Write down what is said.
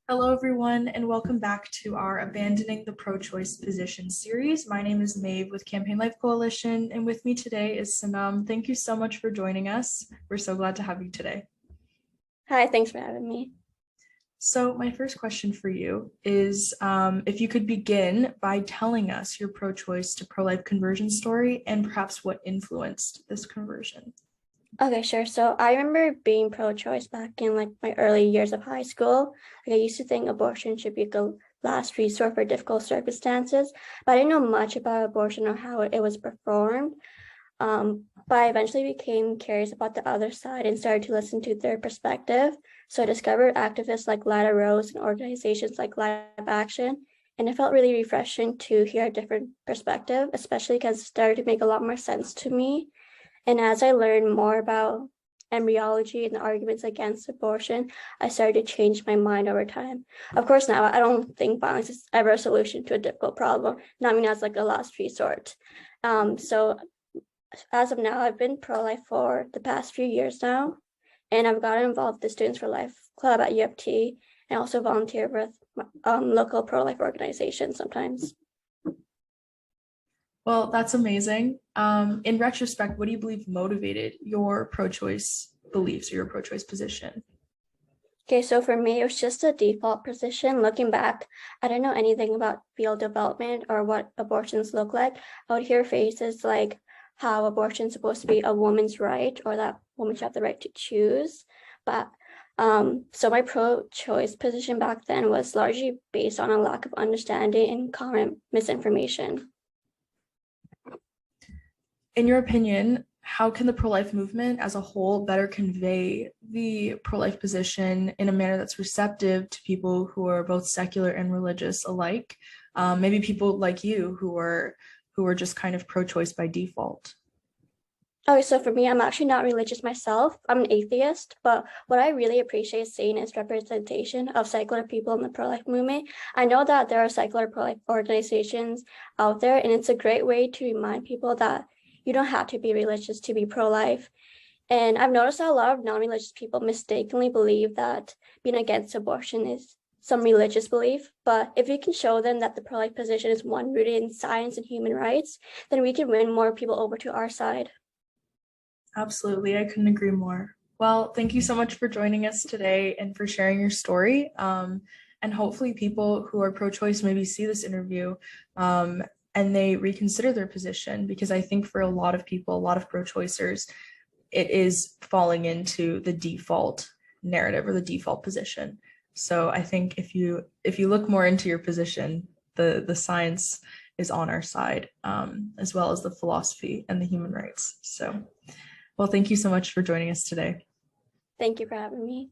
Hello, everyone, and welcome back to our Abandoning the Pro-Choice Position series. My name is Maeve with Campaign Life Coalition, and with me today is Sanam. Thank you so much for joining us. We're so glad to have you today. Hi, thanks for having me. So my first question for you is if you could begin by telling us your pro-choice to pro-life conversion story and perhaps what influenced this conversion. Okay, sure. So I remember being pro-choice back in my early years of high school. I used to think abortion should be a last resort for difficult circumstances, but I didn't know much about abortion or how it was performed. But I eventually became curious about the other side and started to listen to their perspective. So I discovered activists like Lada Rose and organizations like Live Action, and it felt really refreshing to hear a different perspective, especially because it started to make a lot more sense to me. And as I learned more about embryology and the arguments against abortion, I started to change my mind over time. Of course, now I don't think violence is ever a solution to a difficult problem, not even as a last resort. So as of now, I've been pro-life for the past few years now, and I've gotten involved with the Students for Life Club at U of T, and also volunteer with local pro-life organizations sometimes. Well, that's amazing. In retrospect, what do you believe motivated your pro-choice beliefs or your pro-choice position? Okay, so for me, it was just a default position. Looking back, I didn't know anything about field development or what abortions look like. I would hear phrases like how abortion is supposed to be a woman's right or that women should have the right to choose. But so my pro-choice position back then was largely based on a lack of understanding and common misinformation. In your opinion, how can the pro-life movement as a whole better convey the pro-life position in a manner that's receptive to people who are both secular and religious alike? Maybe people like you who are just kind of pro-choice by default. Okay, so for me, I'm actually not religious myself. I'm an atheist, but what I really appreciate seeing is representation of secular people in the pro-life movement. I know that there are secular pro-life organizations out there, and it's a great way to remind people that you don't have to be religious to be pro-life. And I've noticed that a lot of non-religious people mistakenly believe that being against abortion is some religious belief. But if you can show them that the pro-life position is one rooted in science and human rights, then we can win more people over to our side. Absolutely, I couldn't agree more. Well, thank you so much for joining us today and for sharing your story. And hopefully people who are pro-choice maybe see this interview and they reconsider their position, because I think for a lot of people, a lot of pro-choicers, it is falling into the default narrative or the default position. So I think if you look more into your position, the science is on our side, as well as the philosophy and the human rights. So, well, thank you so much for joining us today. Thank you for having me.